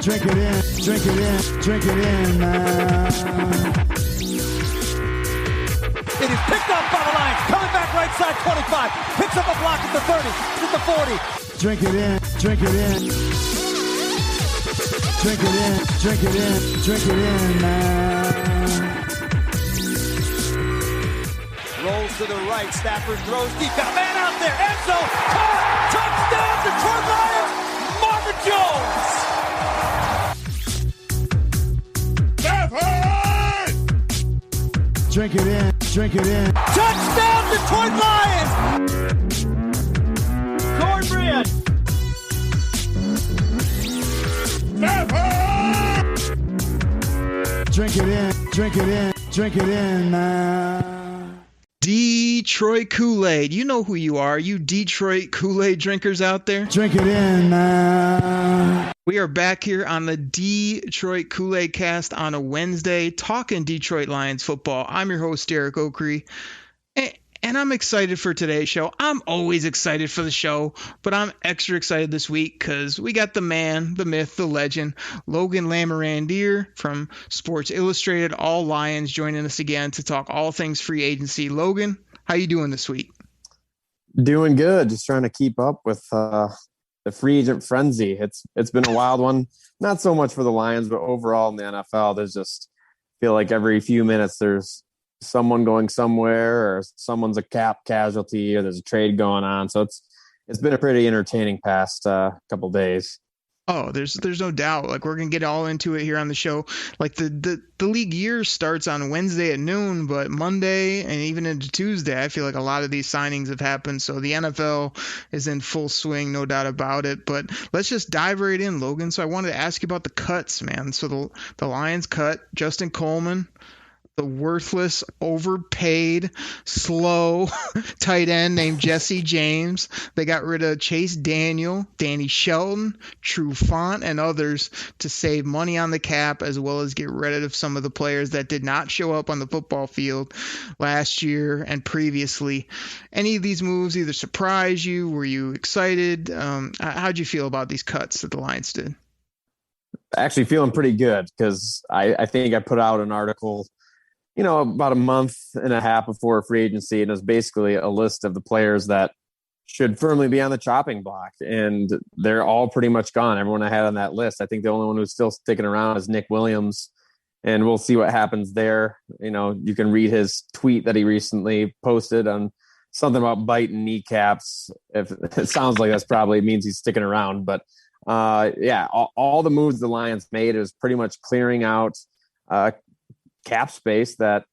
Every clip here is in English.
drink it in, drink it in, drink it in, man. It is picked up by the Lions, coming back right side 25, picks up a block at the 30, at the 40. Drink it in, drink it in. Drink it in, drink it in, drink it in, man. Rolls to the right, Stafford throws deep, got a man out there, Enzo, caught, touchdown, Detroit Lions, Marvin Jones! Drink it in, drink it in. Touchdown, Detroit Lions! Cornbread! Drink it in, drink it in, drink it in, man. Detroit Koolaid. You know who you are, you Detroit Koolaid drinkers out there. Drink it in, man. We are back here on the Detroit Koolaid Cast on a Wednesday, talking Detroit Lions football. I'm your host, Derek Oakrey, and I'm excited for today's show. I'm always excited for the show, but I'm extra excited this week because we got the man, the myth, the legend, Logan Lamorandier from Sports Illustrated, All Lions, joining us again to talk all things free agency. Logan, how you doing this week? Doing good. Just trying to keep up with the free agent frenzy. It's been a wild one. Not so much for the Lions, but overall in the NFL, there's just feel like every few minutes there's someone going somewhere, or someone's a cap casualty, or there's a trade going on. So it's been a pretty entertaining past couple days. Oh, there's no doubt. Like, we're gonna get all into it here on the show. Like, the league year starts on Wednesday at noon, but Monday and even into Tuesday, I feel like a lot of these signings have happened. So the NFL is in full swing, no doubt about it. But let's just dive right in, Logan. So I wanted to ask you about the cuts, man. So the Lions cut Justin Coleman, the worthless, overpaid, slow tight end named Jesse James. They got rid of Chase Daniel, Danny Shelton, True Font, and others to save money on the cap, as well as get rid of some of the players that did not show up on the football field last year and previously. Any of these moves either surprise you? Were you excited? How'd you feel about these cuts that the Lions did? Actually feeling pretty good, because I think I put out an article about a month and a half before free agency, and it was basically a list of the players that should firmly be on the chopping block, and they're all pretty much gone. Everyone I had on that list. I think the only one who's still sticking around is Nick Williams, and we'll see what happens there. You can read his tweet that he recently posted on something about biting kneecaps. If it sounds like that's probably means he's sticking around, but all the moves the Lions made, it was pretty much clearing out cap space that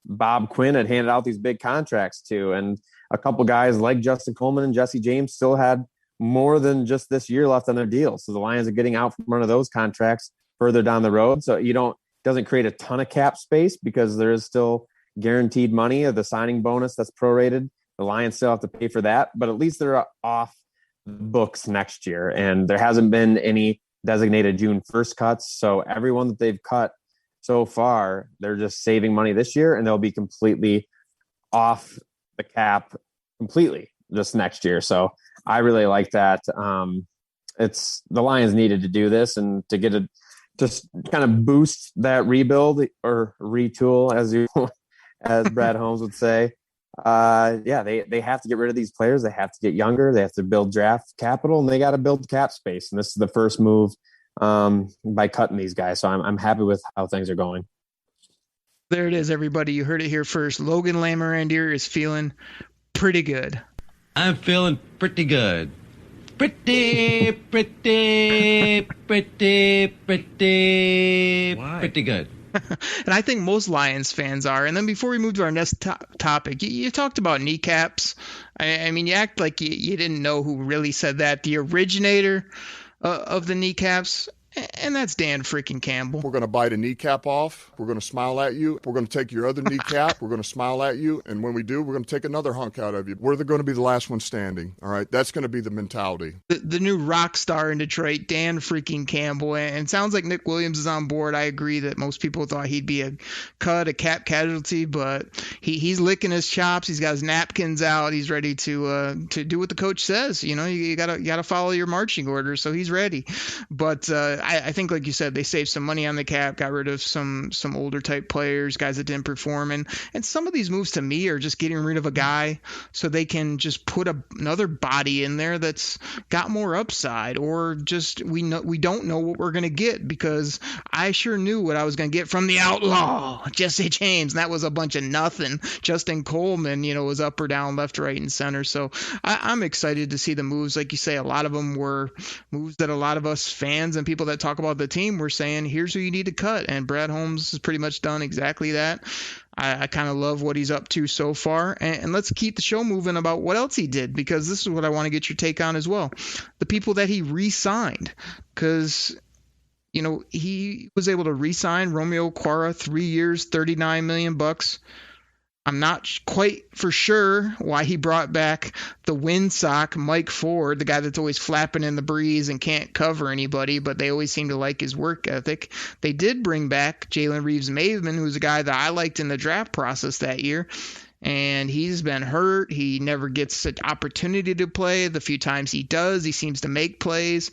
Bob Quinn had handed out these big contracts to. And a couple guys like Justin Coleman and Jesse James still had more than just this year left on their deal. So the Lions are getting out from one of those contracts further down the road. So doesn't create a ton of cap space, because there is still guaranteed money of the signing bonus that's prorated. The Lions still have to pay for that, but at least they're off the books next year. And there hasn't been any designated June 1st cuts. So everyone that they've cut so far, they're just saving money this year, and they'll be completely off the cap completely just next year. So I really like that. It's the Lions needed to do this, and to get just kind of boost that rebuild, or retool, as Brad Holmes would say. They have to get rid of these players. They have to get younger. They have to build draft capital, and they got to build cap space. And this is the first move by cutting these guys. So I'm happy with how things are going. There it is, everybody. You heard it here first. Logan Lamorandier is feeling pretty good. I'm feeling pretty good. Pretty good. And I think most Lions fans are. And then before we move to our next topic, you talked about kneecaps. I mean, you act like you didn't know who really said that. The originator of the kneecaps, and that's Dan freaking Campbell. We're going to bite a kneecap off. We're going to smile at you. We're going to take your other kneecap. We're going to smile at you. And when we do, we're going to take another hunk out of you. We're going to be the last one standing. All right. That's going to be the mentality. The new rock star in Detroit, Dan freaking Campbell. And it sounds like Nick Williams is on board. I agree that most people thought he'd be a cap casualty, but he's licking his chops. He's got his napkins out. He's ready to do what the coach says. You gotta follow your marching orders. So he's ready. But I think, like you said, they saved some money on the cap, got rid of some older type players, guys that didn't perform, and some of these moves to me are just getting rid of a guy so they can just put another body in there that's got more upside, or just we don't know what we're gonna get, because I sure knew what I was gonna get from the outlaw Jesse James, and that was a bunch of nothing. Justin Coleman, was up or down, left, right, and center. So I'm excited to see the moves. Like you say, a lot of them were moves that a lot of us fans and people that talk about the team were saying, here's who you need to cut. And Brad Holmes has pretty much done exactly that. I kind of love what he's up to so far. And let's keep the show moving about what else he did, because this is what I want to get your take on as well. The people that he re-signed, because he was able to re-sign Romeo Quara, 3 years, $39 million. I'm not quite for sure why he brought back the windsock Mike Ford, the guy that's always flapping in the breeze and can't cover anybody, but they always seem to like his work ethic. They did bring back Jalen Reeves-Maven, who's a guy that I liked in the draft process that year, and he's been hurt. He never gets an opportunity to play. The few times he does, he seems to make plays.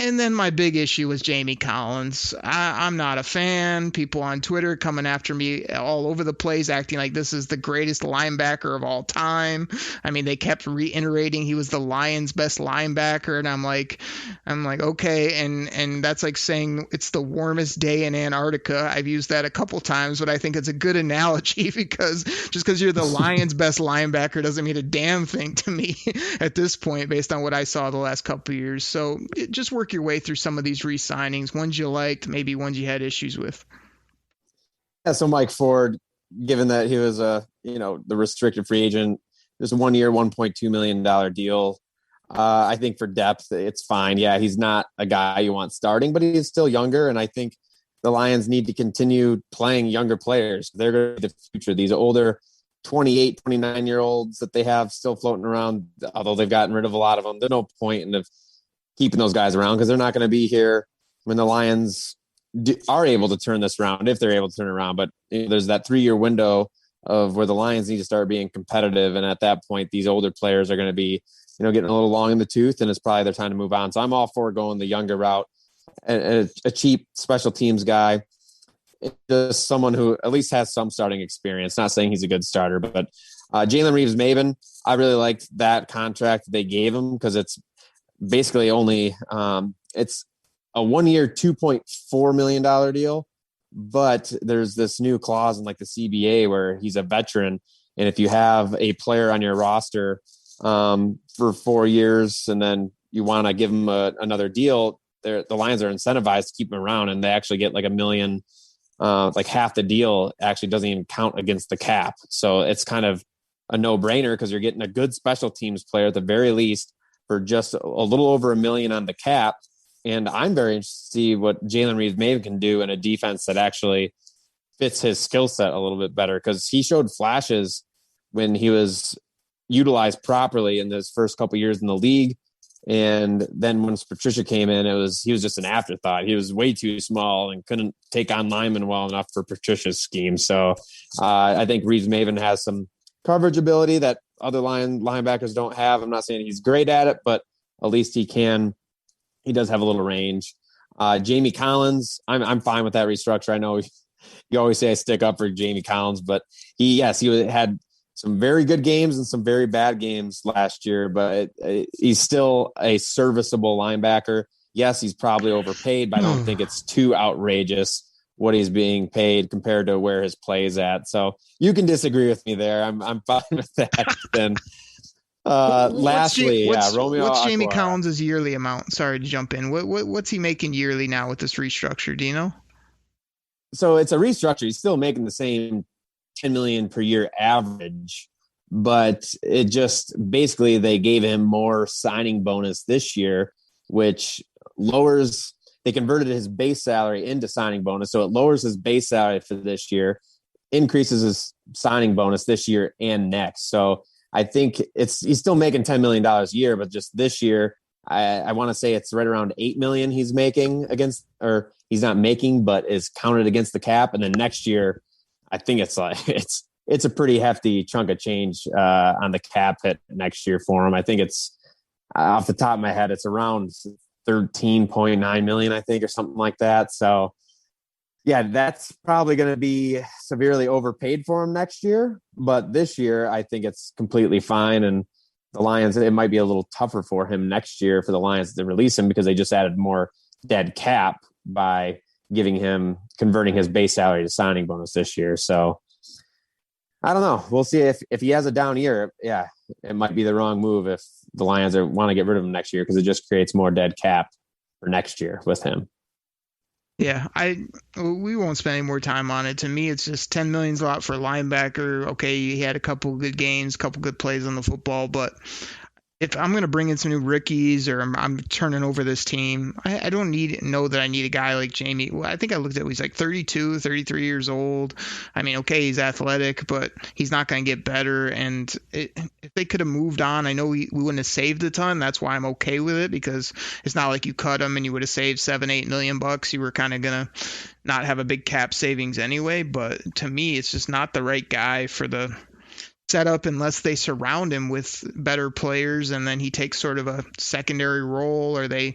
And then my big issue was Jamie Collins. I'm not a fan. People on Twitter coming after me all over the place, acting like this is the greatest linebacker of all time. I mean, they kept reiterating he was the Lions' best linebacker, and I'm like, okay, and that's like saying it's the warmest day in Antarctica. I've used that a couple times, but I think it's a good analogy, because just because you're the Lions' best linebacker doesn't mean a damn thing to me at this point, based on what I saw the last couple of years. So just work your way through some of these re-signings, ones you liked, maybe ones you had issues with. Yeah, so Mike Ford, given that he was the restricted free agent, there's a 1 year, $1.2 million deal. I think for depth, it's fine. Yeah, he's not a guy you want starting, but he's still younger, and I think the Lions need to continue playing younger players. They're going to be the future. These older 28, 29-year-olds that they have still floating around, although they've gotten rid of a lot of them, there's no point in keeping those guys around, because they're not going to be here when the Lions are able to turn this around, if they're able to turn it around. But there's that 3 year window of where the Lions need to start being competitive. And at that point, these older players are going to be, getting a little long in the tooth, and it's probably their time to move on. So I'm all for going the younger route, and a cheap special teams guy, just someone who at least has some starting experience. Not saying he's a good starter, but Jalen Reeves-Maven, I really liked that contract they gave him, because it's basically only it's a 1 year, $2.4 million deal, but there's this new clause in like the CBA where he's a veteran. And if you have a player on your roster for 4 years, and then you want to give him another deal, the Lions are incentivized to keep him around, and they actually get like $1 million, like half the deal actually doesn't even count against the cap. So it's kind of a no brainer, because you're getting a good special teams player at the very least for just a little over $1 million on the cap. And I'm very interested to see what Jalen Reeves-Maven can do in a defense that actually fits his skill set a little bit better, because he showed flashes when he was utilized properly in those first couple years in the league. And then once Patricia came in, he was just an afterthought. He was way too small and couldn't take on linemen well enough for Patricia's scheme. So I think Reeves-Maven has some coverage ability that other linebackers don't have. I'm not saying he's great at it, but at least he does have a little range. Jamie Collins, I'm fine with that restructure. I know you always say I stick up for Jamie Collins, but he had some very good games and some very bad games last year, but he's still a serviceable linebacker. Yes, he's probably overpaid, but I don't think it's too outrageous what he's being paid compared to where his play's at. So you can disagree with me there. I'm fine with that. Then lastly, Romeo. What's Jamie Aquara. Collins' yearly amount? Sorry to jump in. What's he making yearly now with this restructure? Do you know? So it's a restructure. He's still making the same $10 million per year average, but it just basically they gave him more signing bonus this year, which lowers. They converted his base salary into signing bonus, so it lowers his base salary for this year, increases his signing bonus this year and next. So I think he's still making $10 million a year, but just this year, I want to say it's right around $8 million he's making against, or he's not making, but is counted against the cap. And then next year, I think it's a pretty hefty chunk of change on the cap hit next year for him. I think it's off the top of my head, it's around $13.9 million, I think, or something like that. So yeah, that's probably going to be severely overpaid for him next year. But this year, I think it's completely fine. And the Lions, it might be a little tougher for him next year for the Lions to release him because they just added more dead cap by converting his base salary to signing bonus this year. So I don't know. We'll see if he has a down year. Yeah, it might be the wrong move if the Lions want to get rid of him next year because it just creates more dead cap for next year with him. Yeah, we won't spend any more time on it. To me, it's just $10 million's a lot for a linebacker. Okay, he had a couple good games, a couple good plays on the football, but if I'm going to bring in some new rookies or I'm turning over this team, I don't know that I need a guy like Jamie. Well, I think I looked at he's like 32, 33 years old. I mean, okay, he's athletic, but he's not going to get better. And if they could have moved on, I know we wouldn't have saved a ton. That's why I'm okay with it, because it's not like you cut him and you would have saved $7-8 million bucks. You were kind of going to not have a big cap savings anyway. But to me, it's just not the right guy for the setup unless they surround him with better players and then he takes sort of a secondary role or they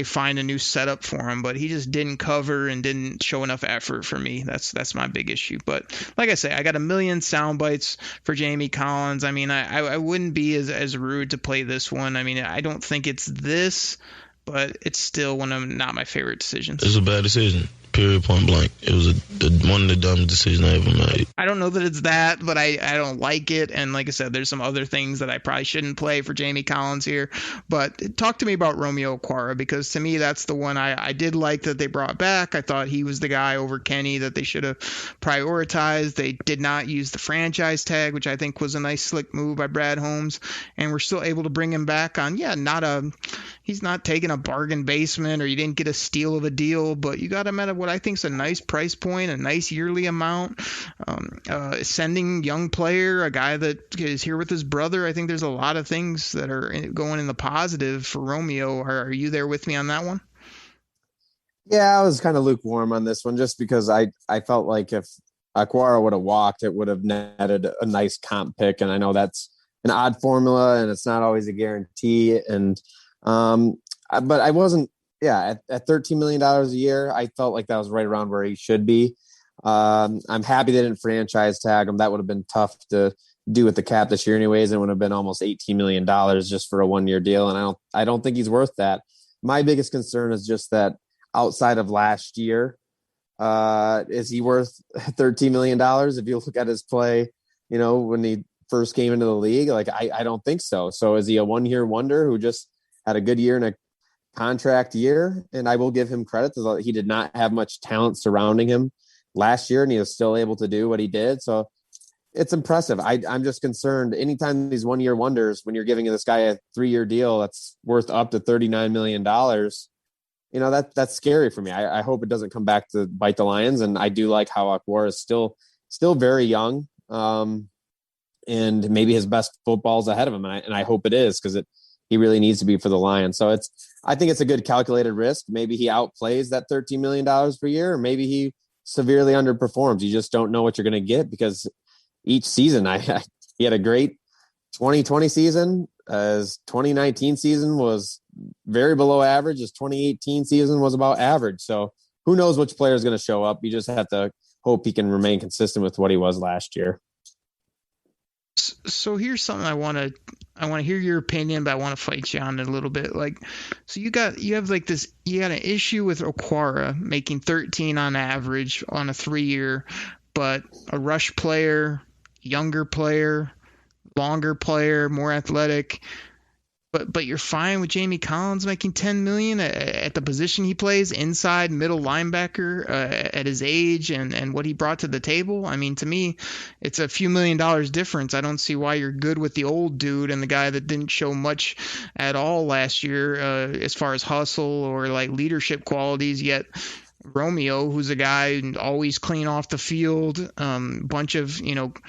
find a new setup for him. But he just didn't cover and didn't show enough effort for me. That's my big issue. But like I say, I got a million sound bites for Jamie Collins. I mean, I wouldn't be as rude to play this one. I mean, I don't think it's this, but it's still one of not my favorite decisions. It's a bad decision. Period, point blank. It was one of the dumbest decisions I ever made. I don't know that it's that, but I don't like it. And like I said, there's some other things that I probably shouldn't play for Jamie Collins here. But talk to me about Romeo Okwara, because to me, that's the one I did like that they brought back. I thought he was the guy over Kenny that they should have prioritized. They did not use the franchise tag, which I think was a nice slick move by Brad Holmes. And we're still able to bring him back on, he's not taking a bargain basement or you didn't get a steal of a deal, but you got him at what I think is a nice price point, a nice yearly amount. Sending young player, a guy that is here with his brother. I think there's a lot of things that are going in the positive for Romeo. Are you there with me on that one? Yeah, I was kind of lukewarm on this one just because I felt like if Okwara would have walked, it would have netted a nice comp pick. And I know that's an odd formula and it's not always a guarantee. And but I wasn't, at $13 million a year, I felt like that was right around where he should be. I'm happy they didn't franchise tag him. That would have been tough to do with the cap this year anyways. It would have been almost $18 million just for a 1-year deal. And I don't think he's worth that. My biggest concern is just that outside of last year, is he worth $13 million? If you look at his play, when he first came into the league, like I don't think so. So is he a 1-year wonder who just had a good year in a contract year? And I will give him credit that he did not have much talent surrounding him last year, and he was still able to do what he did. So it's impressive. I'm just concerned anytime these 1-year wonders, when you're giving this guy a 3-year deal that's worth up to $39 million, that's scary for me. I hope it doesn't come back to bite the Lions. And I do like how Okwara is still very young. And maybe his best football's ahead of him. And I hope it is, because he really needs to be for the Lions. So I think it's a good calculated risk. Maybe he outplays that $13 million per year, or maybe he severely underperforms. You just don't know what you're going to get, because each season he had a great 2020 season. His 2019 season was very below average. His 2018 season was about average. So who knows which player is going to show up. You just have to hope he can remain consistent with what he was last year. So here's something I want to hear your opinion, but I want to fight you on it a little bit. So you got an issue with Okwara making 13 on average on a 3-year, but a rush player, younger player, longer player, more athletic. But you're fine with Jamie Collins making $10 million at the position he plays, inside middle linebacker, at his age and what he brought to the table. I mean, to me, it's a few $1 million difference. I don't see why you're good with the old dude and the guy that didn't show much at all last year as far as hustle or like leadership qualities. Yet Romeo, who's a guy always clean off the field, bunch of,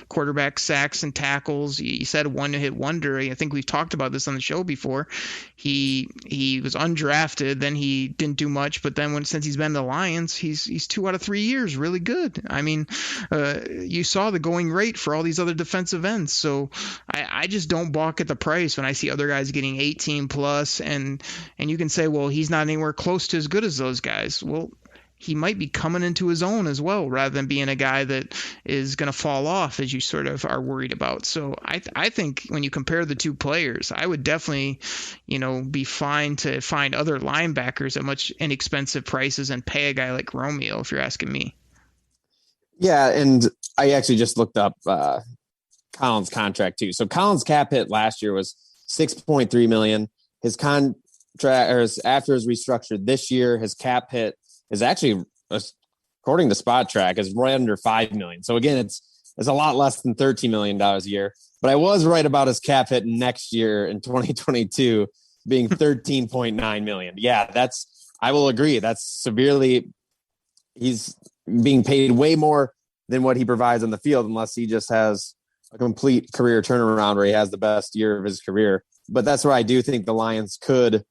quarterback sacks and tackles. You said one-hit wonder. I think we've talked about this on the show before. He was undrafted, then he didn't do much, but then since he's been in the Lions, he's 2 out of 3 years really good. I mean, you saw the going rate for all these other defensive ends, so I just don't balk at the price when I see other guys getting 18 plus, and you can say, well, he's not anywhere close to as good as those guys. Well, he might be coming into his own as well, rather than being a guy that is going to fall off, as you sort of are worried about. So I think when you compare the two players, I would definitely, be fine to find other linebackers at much inexpensive prices and pay a guy like Romeo, if you're asking me. Yeah, and I actually just looked up Collins' contract too. So Collins' cap hit last year was $6.3 million. His contract, after his restructured this year, his cap hit is actually, according to Spot Track, is right under $5 million. So again, it's a lot less than $13 million a year. But I was right about his cap hit next year in 2022 being $13.9 million. Yeah, I will agree. That's severely, he's being paid way more than what he provides on the field, unless he just has a complete career turnaround where he has the best year of his career. But that's where I do think the Lions could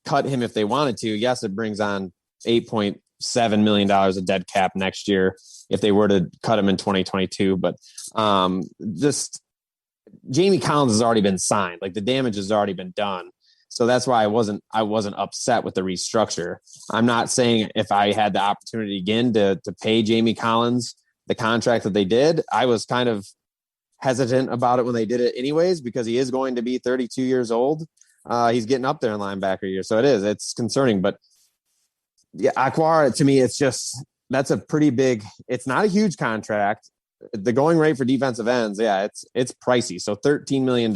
cut him if they wanted to. Yes, it brings on $8.7 million of dead cap next year if they were to cut him in 2022. But just Jamie Collins has already been signed. Like, the damage has already been done. So that's why I wasn't upset with the restructure. I'm not saying if I had the opportunity again to pay Jamie Collins the contract that they did, I was kind of hesitant about it when they did it anyways, because he is going to be 32 years old. He's getting up there in linebacker year. So it's concerning, but yeah, Aquara, to me, that's a pretty big, it's not a huge contract. The going rate for defensive ends, yeah, it's pricey. So $13 million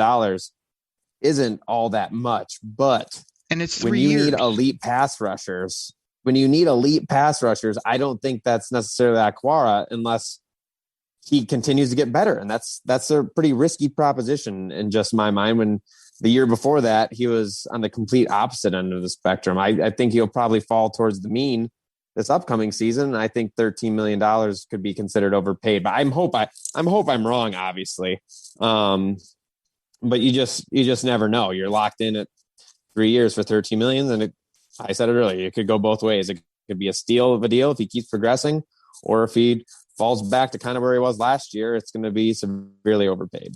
isn't all that much, but and it's when you need elite pass rushers, I don't think that's necessarily Aquara unless he continues to get better. And that's a pretty risky proposition in just my mind. When the year before that, he was on the complete opposite end of the spectrum. I think he'll probably fall towards the mean this upcoming season. I think $13 million could be considered overpaid, but I hope I'm wrong, obviously. But you just never know. You're locked in at 3 years for $13 million. And I said it earlier, it could go both ways. It could be a steal of a deal if he keeps progressing, or if he falls back to kind of where he was last year, it's going to be severely overpaid.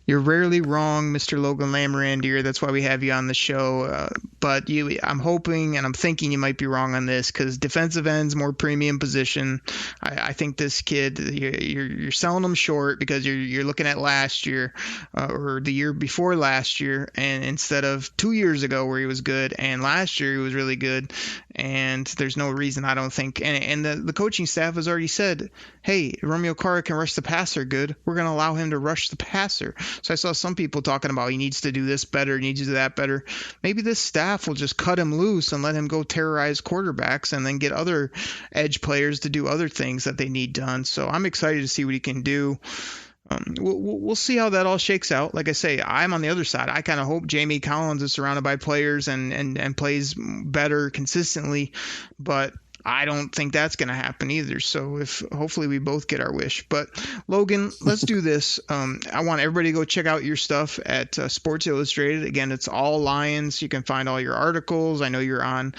You're rarely wrong, Mr. Logan Lamorandier. That's why we have you on the show. But I'm hoping and I'm thinking you might be wrong on this, because defensive end's more premium position. I think this kid, you're selling him short because you're looking at last year or the year before last year, and instead of 2 years ago where he was good, and last year he was really good. And there's no reason, I don't think. And the coaching staff has already said, hey, Romeo Okwara can rush the passer good. We're going to allow him to rush the passer. So I saw some people talking about he needs to do this better, he needs to do that better. Maybe this staff will just cut him loose and let him go terrorize quarterbacks and then get other edge players to do other things that they need done. So I'm excited to see what he can do. We'll see how that all shakes out. Like I say, I'm on the other side. I kind of hope Jamie Collins is surrounded by players and plays better consistently, but I don't think that's going to happen either. So hopefully we both get our wish. But Logan, let's do this. I want everybody to go check out your stuff at Sports Illustrated. Again, it's all Lions. You can find all your articles. I know you're on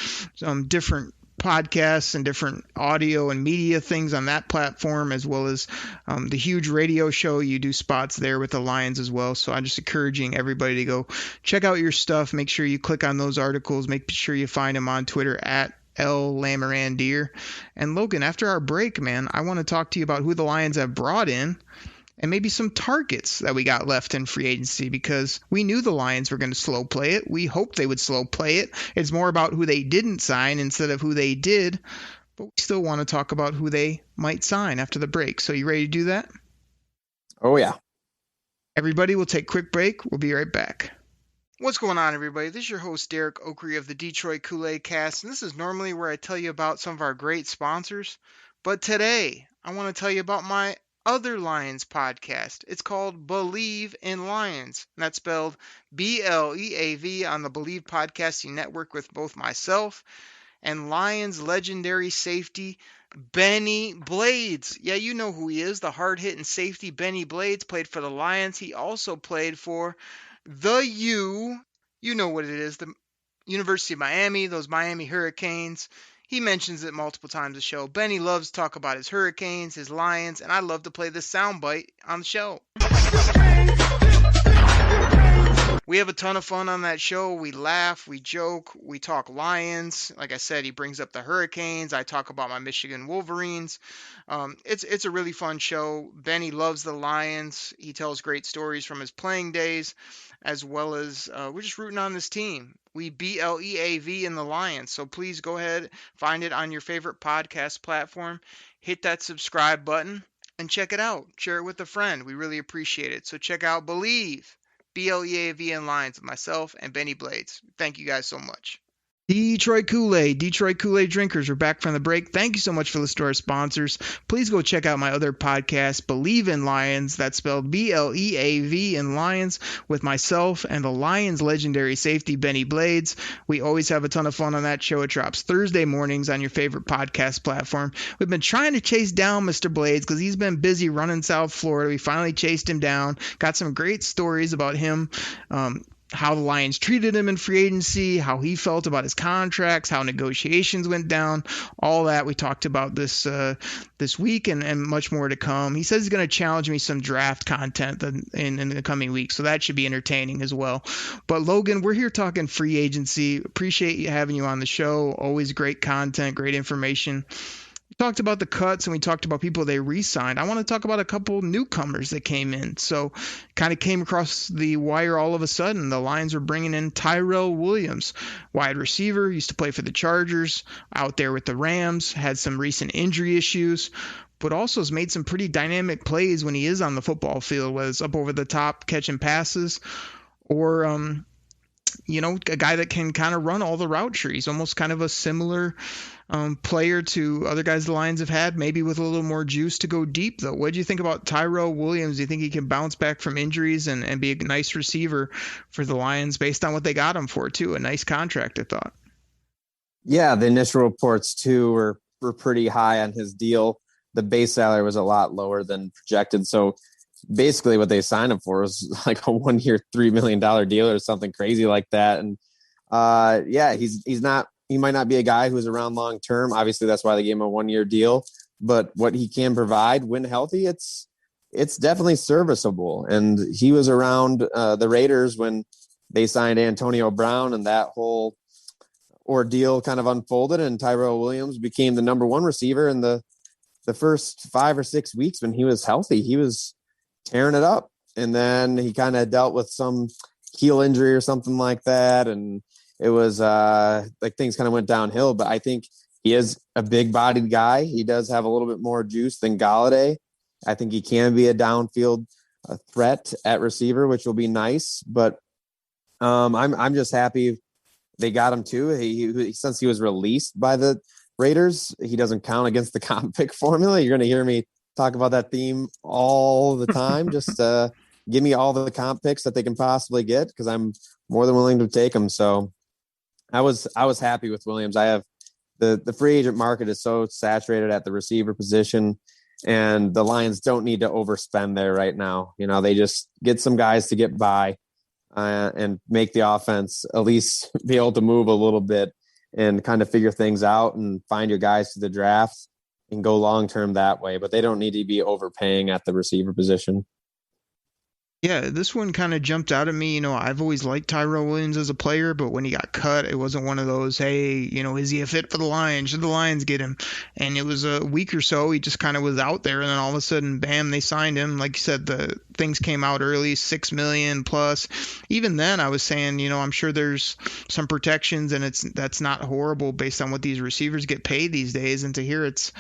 different podcasts and different audio and media things on that platform, as well as the huge radio show. You do spots there with the Lions as well. So I'm just encouraging everybody to go check out your stuff. Make sure you click on those articles. Make sure you find them on Twitter at L. Lamorandier. And Logan, after our break, man, I want to talk to you about who the Lions have brought in and maybe some targets that we got left in free agency, because we knew the Lions were going to slow play it. We hoped they would slow play it. It's more about who they didn't sign instead of who they did, but we still want to talk about who they might sign after the break. So you ready to do that? Oh, yeah. Everybody, we'll take a quick break. We'll be right back. What's going on, everybody? This is your host, Derek Oakery of the Detroit Koolaid Cast, and this is normally where I tell you about some of our great sponsors, but today I want to tell you about my other Lions podcast. It's called Believe in Lions, and that's spelled BLEAV on the Believe Podcasting Network, with both myself and Lions legendary safety Benny Blades. Yeah, you know who he is, the hard-hitting safety Benny Blades. Played for the Lions. He also played for the you know what it is, the University of Miami, those Miami Hurricanes. He mentions it multiple times the show. Benny loves to talk about his Hurricanes, his Lions, and I love to play this soundbite on the show. We have a ton of fun on that show. We laugh, we joke, we talk Lions. Like I said, he brings up the Hurricanes. I talk about my Michigan Wolverines. It's a really fun show. Benny loves the Lions. He tells great stories from his playing days, as well as we're just rooting on this team. We BLEAV in the Lions. So please go ahead, find it on your favorite podcast platform. Hit that subscribe button and check it out. Share it with a friend. We really appreciate it. So check out Believe. BLEAV and Lions of myself and Benny Blades. Thank you guys so much. Detroit Koolaid drinkers, we're back from the break. Thank you so much for listening to our sponsors. Please go check out my other podcast, Believe in Lions. That's spelled BLEAV in Lions, with myself and the Lions legendary safety Benny Blades. We always have a ton of fun on that show. It drops Thursday mornings on your favorite podcast platform. We've been trying to chase down Mr. Blades because he's been busy running South Florida. We finally chased him down. Got some great stories about him. How the Lions treated him in free agency, how he felt about his contracts, how negotiations went down, all that we talked about this week and much more to come. He says he's going to challenge me some draft content in the coming weeks, so that should be entertaining as well. But Logan, we're here talking free agency. Appreciate you having you on the show. Always great content, great information. We talked about the cuts and we talked about people they re-signed. I want to talk about a couple newcomers that came in. So kind of came across the wire all of a sudden. The Lions are bringing in Tyrell Williams, wide receiver, used to play for the Chargers, out there with the Rams, had some recent injury issues, but also has made some pretty dynamic plays when he is on the football field, whether it's up over the top catching passes or a guy that can kind of run all the route trees, almost kind of a similar player to other guys the Lions have had, maybe with a little more juice to go deep, though. What do you think about Tyrell Williams? Do you think he can bounce back from injuries and be a nice receiver for the Lions based on what they got him for, too? A nice contract, I thought. Yeah, the initial reports, too, were pretty high on his deal. The base salary was a lot lower than projected, so basically what they signed him for was like a 1-year, $3 million deal or something crazy like that. And he might not be a guy who's around long term. Obviously, that's why they gave him a 1-year deal. But what he can provide when healthy, it's definitely serviceable. And he was around the Raiders when they signed Antonio Brown, and that whole ordeal kind of unfolded. And Tyrell Williams became the number one receiver in the first 5 or 6 weeks when he was healthy. He was tearing it up, and then he kind of dealt with some heel injury or something like that, and it was like things kind of went downhill. But I think he is a big-bodied guy. He does have a little bit more juice than Golladay. I think he can be a downfield threat at receiver, which will be nice. But I'm just happy they got him too. He since he was released by the Raiders, he doesn't count against the comp pick formula. You're going to hear me talk about that theme all the time. Just give me all the comp picks that they can possibly get, because I'm more than willing to take them. So I was happy with Williams. I have the free agent market is so saturated at the receiver position, and the Lions don't need to overspend there right now. They just get some guys to get by and make the offense at least be able to move a little bit and kind of figure things out and find your guys to the draft and go long-term that way. But they don't need to be overpaying at the receiver position. Yeah, this one kind of jumped out at me. I've always liked Tyrell Williams as a player, but when he got cut, it wasn't one of those, hey, is he a fit for the Lions? Should the Lions get him? And it was a week or so, he just kind of was out there, and then all of a sudden, bam, they signed him. Like you said, the things came out early, $6 million plus. Even then, I was saying, I'm sure there's some protections, and that's not horrible based on what these receivers get paid these days. And to hear it's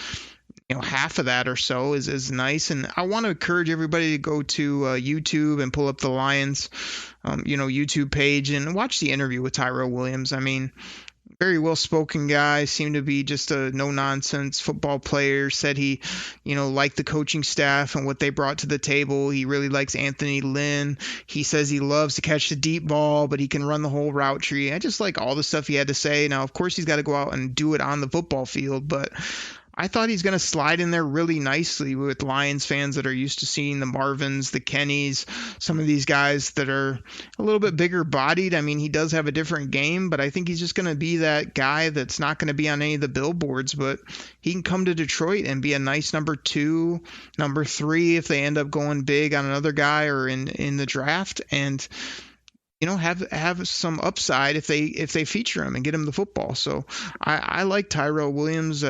half of that or so is nice. And I want to encourage everybody to go to YouTube and pull up the Lions, YouTube page and watch the interview with Tyrell Williams. I mean, very well-spoken guy, seemed to be just a no-nonsense football player, said he, liked the coaching staff and what they brought to the table. He really likes Anthony Lynn. He says he loves to catch the deep ball, but he can run the whole route tree. I just like all the stuff he had to say. Now, of course, he's got to go out and do it on the football field, but I thought he's going to slide in there really nicely with Lions fans that are used to seeing the Marvins, the Kennys, some of these guys that are a little bit bigger bodied. I mean, he does have a different game, but I think he's just going to be that guy that's not going to be on any of the billboards, but he can come to Detroit and be a nice number 2, number 3 if they end up going big on another guy or in the draft, and have some upside if they feature him and get him the football. So I like Tyrell Williams.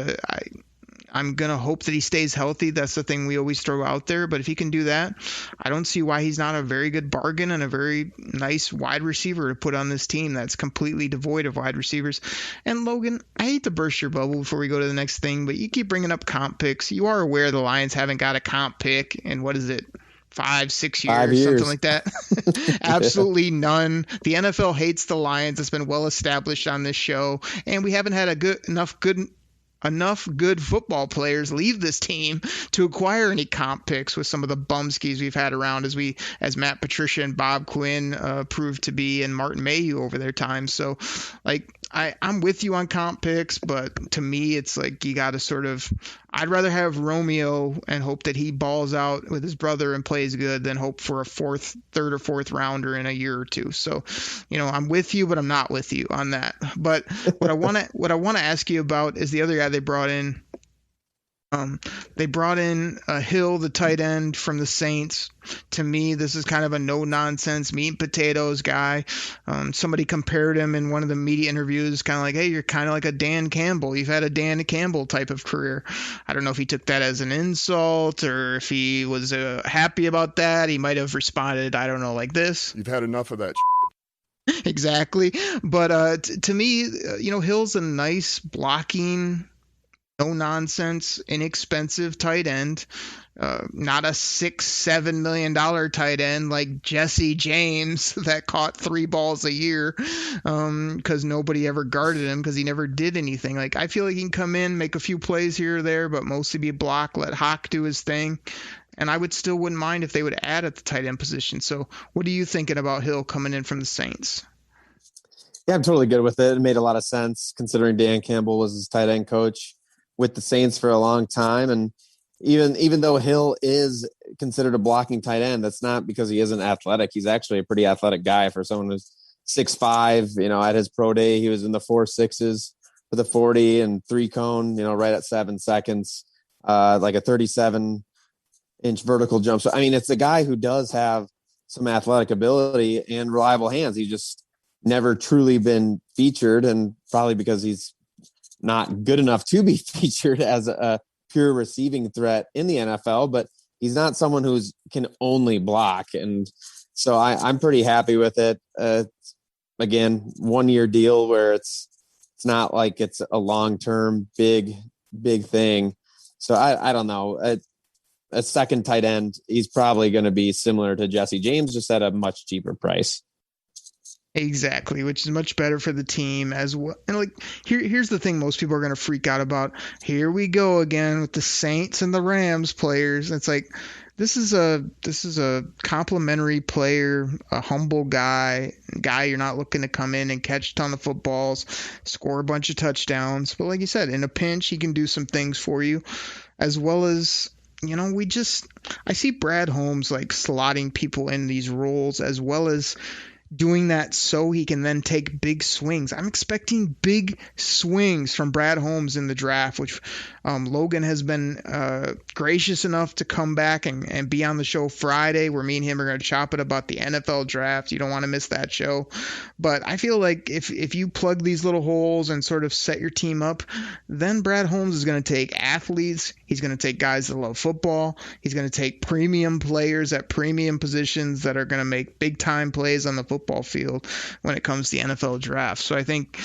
I'm going to hope that he stays healthy. That's the thing we always throw out there. But if he can do that, I don't see why he's not a very good bargain and a very nice wide receiver to put on this team that's completely devoid of wide receivers. And Logan, I hate to burst your bubble before we go to the next thing, but you keep bringing up comp picks. You are aware the Lions haven't got a comp pick in, 5-6 years, something like that. Absolutely none. The NFL hates the Lions. It's been well established on this show, and we haven't had enough good football players leave this team to acquire any comp picks with some of the bumskis we've had around as Matt Patricia and Bob Quinn proved to be, and Martin Mayhew over their time. So I'm with you on comp picks, but to me it's like you got to I'd rather have Romeo and hope that he balls out with his brother and plays good than hope for a third or fourth rounder in a year or two. So, I'm with you, but I'm not with you on that. But what I want to ask you about is the other guy they brought in. They brought in Hill, the tight end from the Saints. To me, this is kind of a no-nonsense, meat and potatoes guy. Somebody compared him in one of the media interviews, kind of like, hey, you're kind of like a Dan Campbell. You've had a Dan Campbell type of career. I don't know if he took that as an insult or if he was happy about that. He might have responded, I don't know, like this. You've had enough of that. Exactly. But to me, Hill's a nice blocking, no-nonsense, inexpensive tight end. Not a $6-7 million tight end like Jesse James that caught 3 balls a year because nobody ever guarded him because he never did anything. Like, I feel like he can come in, make a few plays here or there, but mostly be blocked, let Hawk do his thing. And I wouldn't mind if they would add at the tight end position. So what are you thinking about Hill coming in from the Saints? Yeah, I'm totally good with it. It made a lot of sense considering Dan Campbell was his tight end coach with the Saints for a long time. And even though Hill is considered a blocking tight end, that's not because he isn't athletic. He's actually a pretty athletic guy for someone who's 6'5". At his pro day, he was in the 4.6s with a 40 and 3 cone, right at 7 seconds, like a 37-inch vertical jump. So, I mean, it's a guy who does have some athletic ability and reliable hands. He's just never truly been featured, and probably because he's not good enough to be featured as a pure receiving threat in the NFL, but he's not someone who's can only block. And so I'm pretty happy with it. Again, 1-year deal where it's not like it's a long-term big thing. So I don't know. A second tight end, he's probably going to be similar to Jesse James, just at a much cheaper price. Exactly, which is much better for the team as well. And here's the thing most people are going to freak out about. Here we go again with the Saints and the Rams players. It's like this is a complimentary player, a humble guy you're not looking to come in and catch a ton of footballs, score a bunch of touchdowns. But like you said, in a pinch, he can do some things for you, as well as I see Brad Holmes slotting people in these roles as well as doing that so he can then take big swings. I'm expecting big swings from Brad Holmes in the draft, which Logan has been gracious enough to come back and be on the show Friday, where me and him are going to chop it about the NFL draft. You don't want to miss that show. But I feel like if you plug these little holes and sort of set your team up, then Brad Holmes is going to take athletes. He's going to take guys that love football. He's going to take premium players at premium positions that are going to make big time plays on the football field when it comes to the NFL draft. So I think,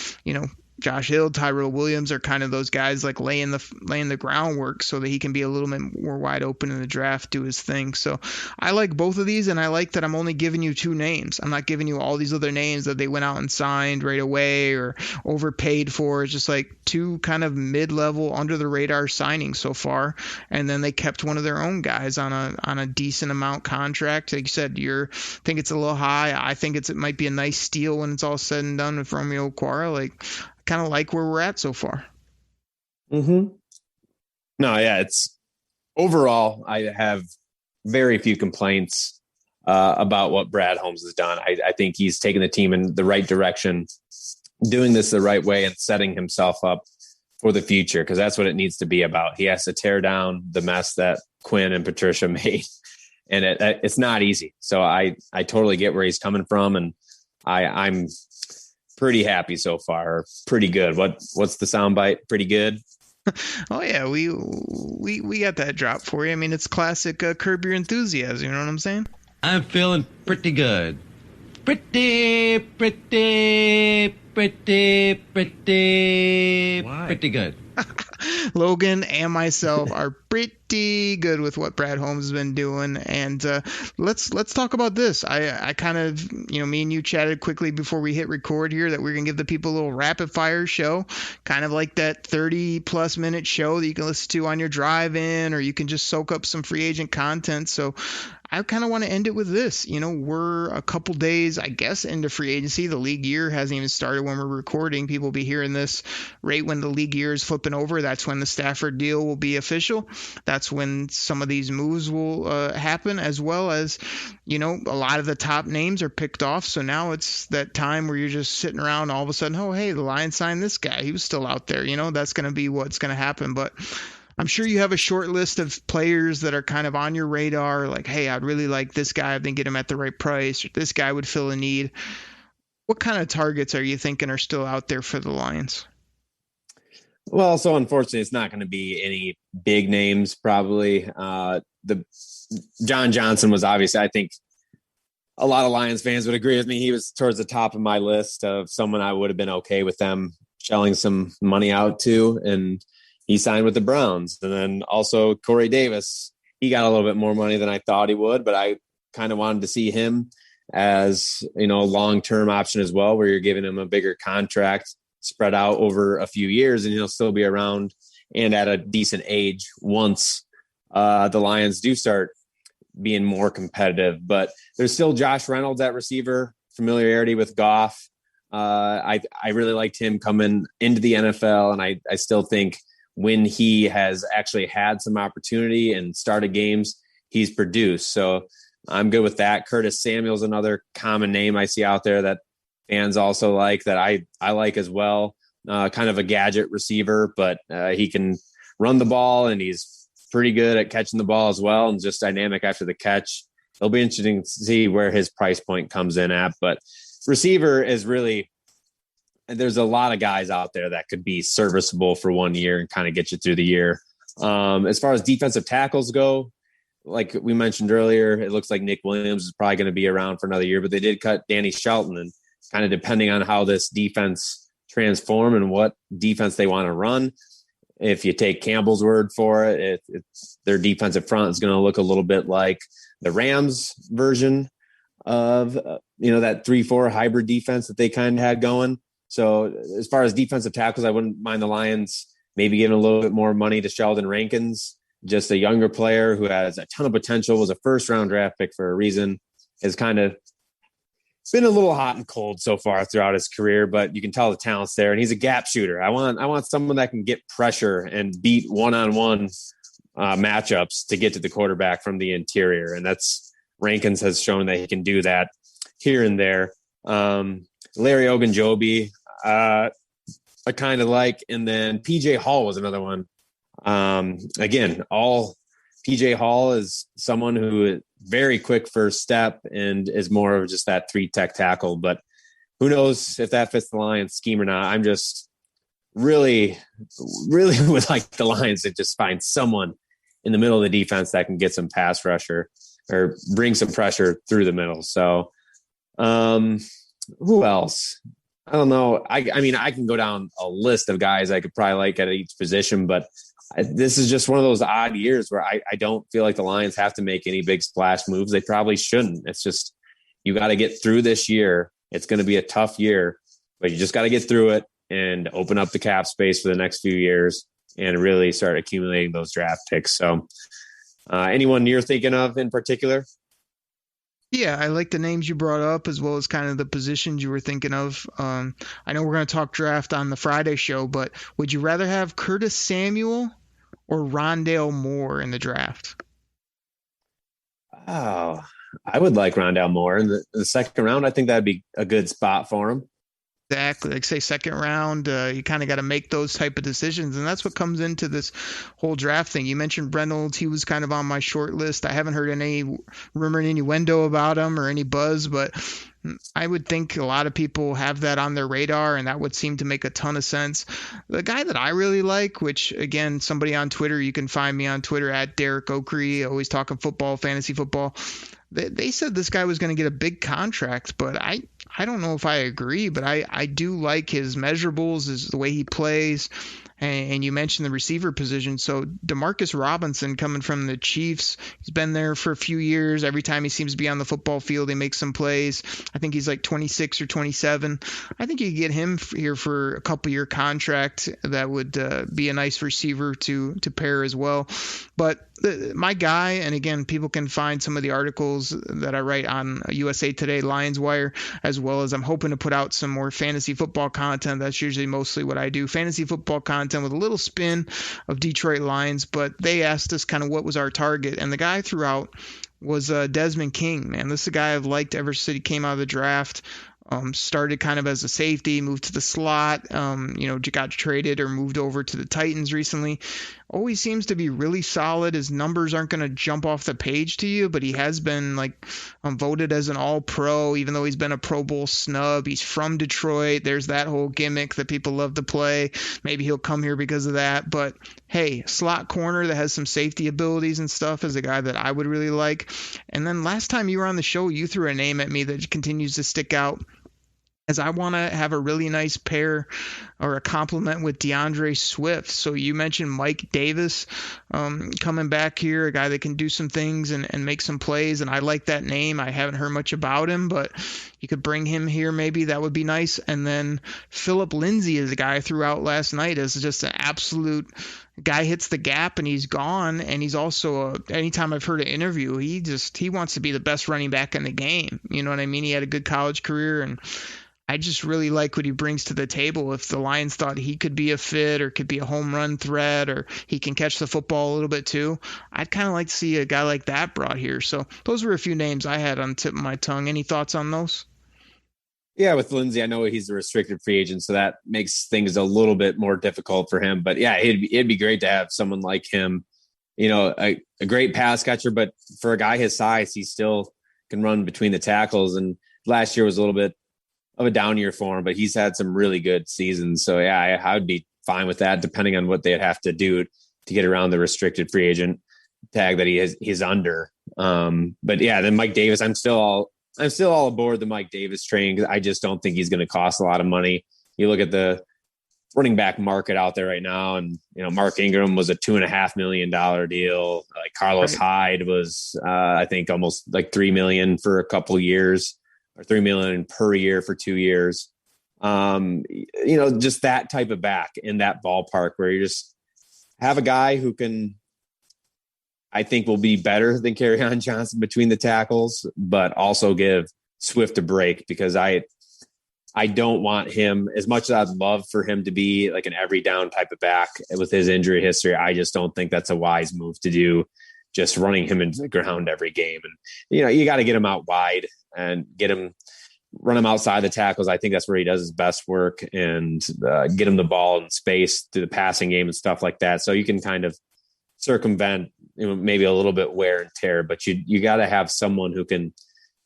Josh Hill, Tyrell Williams are kind of those guys like laying the groundwork so that he can be a little bit more wide open in the draft, do his thing. So I like both of these, and I like that I'm only giving you 2 names. I'm not giving you all these other names that they went out and signed right away or overpaid for. It's just like 2 kind of mid-level, under the radar signings so far, and then they kept one of their own guys on a decent amount contract. Like you said, think it's a little high. I think it might be a nice steal when it's all said and done with Romeo Okwara. Like, kind of like where we're at so far. No, yeah, it's overall, I have very few complaints about what Brad Holmes has done. I think he's taken the team in the right direction, doing this the right way, and setting himself up for the future, because that's what it needs to be about. He has to tear down the mess that Quinn and Patricia made, and it's not easy. So I totally get where he's coming from, and I'm pretty happy so far. Pretty good. What's the soundbite? Pretty good. Oh yeah, we got that drop for you. I mean, it's classic Curb Your Enthusiasm. You know what I'm saying? I'm feeling pretty good. Pretty good. Logan and myself are pretty good with what Brad Holmes has been doing, and let's talk about this. I kind of, me and you chatted quickly before we hit record here that we're gonna give the people a little rapid fire show, kind of like that 30+ minute show that you can listen to on your drive in, or you can just soak up some free agent content. So I kind of want to end it with this. We're a couple days, I guess, into free agency. The league year hasn't even started when we're recording. People will be hearing this right when the league year is flipping over. That's when the Stafford deal will be official. That's when some of these moves will happen, as well as, a lot of the top names are picked off. So now it's that time where you're just sitting around, all of a sudden, oh, hey, the Lions signed this guy. He was still out there. That's going to be what's going to happen. But I'm sure you have a short list of players that are kind of on your radar, like, hey, I'd really like this guy if they get him at the right price, or this guy would fill a need. What kind of targets are you thinking are still out there for the Lions? Well, so unfortunately, it's not going to be any big names, probably. The John Johnson was obviously, I think a lot of Lions fans would agree with me. He was towards the top of my list of someone I would have been okay with them shelling some money out to, and he signed with the Browns. And then also Corey Davis, he got a little bit more money than I thought he would, but I kind of wanted to see him as, a long-term option as well, where you're giving him a bigger contract spread out over a few years, and he'll still be around and at a decent age once the Lions do start being more competitive. But there's still Josh Reynolds at receiver, familiarity with Goff. I really liked him coming into the NFL, and I still think when he has actually had some opportunity and started games, he's produced. So I'm good with that. Curtis Samuel's another common name I see out there that fans also like, that I like as well. Kind of a gadget receiver, but he can run the ball, and he's pretty good at catching the ball as well, and just dynamic after the catch. It'll be interesting to see where his price point comes in at. But receiver is really, there's a lot of guys out there that could be serviceable for 1 year and kind of get you through the year. As far as defensive tackles go, like we mentioned earlier, it looks like Nick Williams is probably going to be around for another year, but they did cut Danny Shelton, and kind of depending on how this defense transform and what defense they want to run. If you take Campbell's word for it, it's their defensive front is going to look a little bit like the Rams version of, that 3-4 hybrid defense that they kind of had going. So as far as defensive tackles, I wouldn't mind the Lions maybe giving a little bit more money to Sheldon Rankins, just a younger player who has a ton of potential, was a first-round draft pick for a reason, has kind of been a little hot and cold so far throughout his career, but you can tell the talent's there, and he's a gap shooter. I want someone that can get pressure and beat one-on-one matchups to get to the quarterback from the interior, and that's Rankins has shown that he can do that here and there. Larry Ogunjobi, I kind of like, and then PJ Hall was another one. Again, PJ Hall is someone who is very quick first step and is more of just that 3-tech tackle, but who knows if that fits the Lions scheme or not. I'm just really, really would like the Lions to just find someone in the middle of the defense that can get some pass rusher or bring some pressure through the middle. So, who else? I don't know. I mean, I can go down a list of guys I could probably like at each position, but this is just one of those odd years where I don't feel like the Lions have to make any big splash moves. They probably shouldn't. It's just, you got to get through this year. It's going to be a tough year, but you just got to get through it and open up the cap space for the next few years and really start accumulating those draft picks. So anyone you're thinking of in particular? Yeah, I like the names you brought up as well as kind of the positions you were thinking of. I know we're going to talk draft on the Friday show, but would you rather have Curtis Samuel or Rondale Moore in the draft? Oh, I would like Rondale Moore in the second round. I think that'd be a good spot for him. Exactly. Like say second round, you kind of got to make those type of decisions. And that's what comes into this whole draft thing. You mentioned Reynolds. He was kind of on my short list. I haven't heard any rumor and innuendo about him or any buzz, but I would think a lot of people have that on their radar, and that would seem to make a ton of sense. The guy that I really like, which again, somebody on Twitter, you can find me on Twitter at Derek Oakrey, always talking football, fantasy football. They said this guy was going to get a big contract, but I don't know if I agree, but I do like his measurables, is the way he plays. And you mentioned the receiver position. So Demarcus Robinson coming from the Chiefs, he's been there for a few years. Every time he seems to be on the football field, he makes some plays. I think he's like 26 or 27. I think you could get him here for a couple-year contract. That would be a nice receiver to pair as well. But my guy, and again, people can find some of the articles that I write on USA Today, Lions Wire, as well as I'm hoping to put out some more fantasy football content. That's usually mostly what I do, fantasy football content with a little spin of Detroit Lions. But they asked us kind of what was our target, and the guy threw out was Desmond King. Man, this is a guy I've liked ever since he came out of the draft. Started kind of as a safety, moved to the slot, got traded or moved over to the Titans recently. Always seems to be really solid. His numbers aren't going to jump off the page to you, but he has been voted as an all-pro, even though he's been a Pro Bowl snub. He's from Detroit. There's that whole gimmick that people love to play. Maybe he'll come here because of that. But hey, slot corner that has some safety abilities and stuff is a guy that I would really like. And then last time you were on the show, you threw a name at me that continues to stick out, as I want to have a really nice pair or a complement with DeAndre Swift. So you mentioned Mike Davis coming back here, a guy that can do some things and make some plays, and I like that name. I haven't heard much about him, but you could bring him here maybe. That would be nice. And then Philip Lindsay is a guy I threw out last night as just an absolute guy, hits the gap and he's gone. And he's also, anytime I've heard an interview, he wants to be the best running back in the game. You know what I mean? He had a good college career, and I just really like what he brings to the table. If the Lions thought he could be a fit or could be a home run threat or he can catch the football a little bit too, I'd kind of like to see a guy like that brought here. So those were a few names I had on the tip of my tongue. Any thoughts on those? Yeah, with Lindsay, I know he's a restricted free agent, so that makes things a little bit more difficult for him. But yeah, it'd be great to have someone like him, a great pass catcher, but for a guy his size, he still can run between the tackles. And last year was a little bit of a down year for him, but he's had some really good seasons. So yeah, I would be fine with that, depending on what they'd have to do to get around the restricted free agent tag that he's under. But yeah, then Mike Davis, I'm still all aboard the Mike Davis train, because I just don't think he's going to cost a lot of money. You look at the running back market out there right now, and Mark Ingram was a $2.5 million deal. Like Carlos Hyde was, I think, almost like $3 million for a couple of years, or $3 million per year for 2 years. Just that type of back in that ballpark where you just have a guy who can, I think, will be better than Kerryon Johnson between the tackles, but also give Swift a break, because I don't want him, as much as I'd love for him to be like an every down type of back with his injury history. I just don't think that's a wise move to do, just running him into the ground every game. And, you got to get him out wide and run him outside the tackles. I think that's where he does his best work, and get him the ball in space through the passing game and stuff like that. So you can kind of circumvent maybe a little bit wear and tear, but you got to have someone who can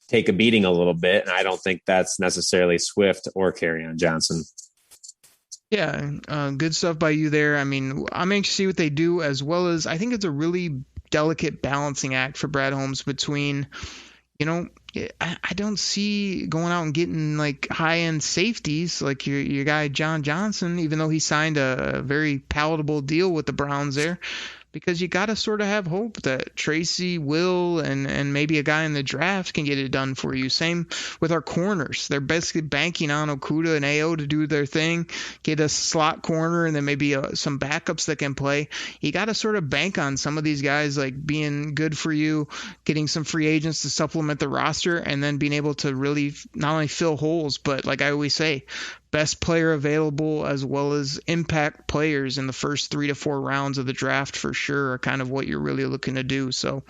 take a beating a little bit. And I don't think that's necessarily Swift or Kerryon Johnson. Yeah, good stuff by you there. I mean, I'm anxious to see what they do, as well as I think it's a really delicate balancing act for Brad Holmes between I don't see going out and getting like high-end safeties like your guy John Johnson, even though he signed a very palatable deal with the Browns there. Because you got to sort of have hope that Tracy, Will, and maybe a guy in the draft can get it done for you. Same with our corners. They're basically banking on Okudah and AO to do their thing, get a slot corner, and then maybe some backups that can play. You got to sort of bank on some of these guys like being good for you, getting some free agents to supplement the roster, and then being able to really not only fill holes, but like I always say, best player available as well as impact players in the first 3 to 4 rounds of the draft for sure are kind of what you're really looking to do. So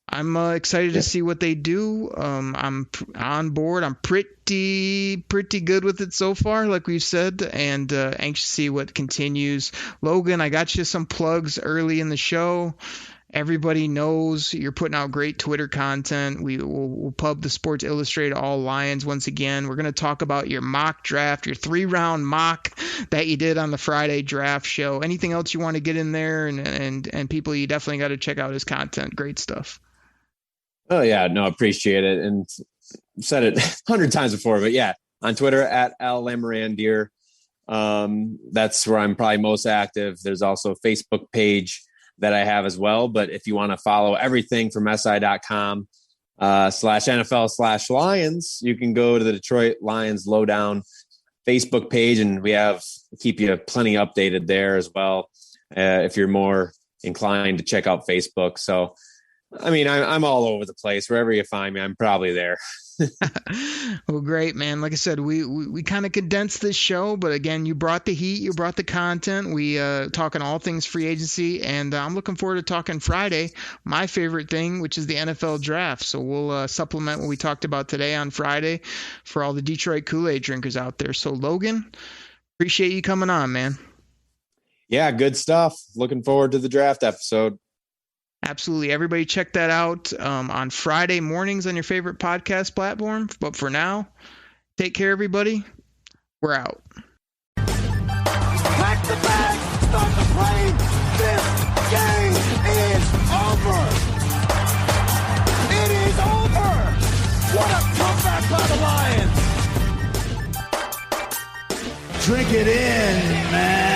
I'm excited to see what they do. I'm on board. I'm pretty good with it so far, like we've said, and anxious to see what continues. Logan, I got you some plugs early in the show. Everybody knows you're putting out great Twitter content. We'll pub the Sports Illustrated All Lions once again. We're going to talk about your mock draft, your 3-round mock that you did on the Friday draft show. Anything else you want to get in there? And people, you definitely got to check out his content. Great stuff. Oh, yeah. No, appreciate it. And said it 100 times before, but yeah, on Twitter at Al Lamarandier. That's where I'm probably most active. There's also a Facebook page that I have as well. But if you want to follow everything from SI.com /NFL/Lions, you can go to the Detroit Lions Lowdown Facebook page, and we keep you plenty updated there as well. If you're more inclined to check out Facebook. So, I mean, I'm all over the place. Wherever you find me, I'm probably there. Well, great, man. Like I said, we kind of condensed this show, but again, you brought the heat, you brought the content. We talking all things free agency, and I'm looking forward to talking Friday, my favorite thing, which is the NFL draft. So we'll supplement what we talked about today on Friday for all the Detroit Kool-Aid drinkers out there. So Logan, appreciate you coming on, man. Yeah, good stuff. Looking forward to the draft episode. Absolutely. Everybody check that out on Friday mornings on your favorite podcast platform. But for now, take care, everybody. We're out. Pack the bag, start the plane. This game is over. It is over. What a comeback by the Lions. Drink it in, man.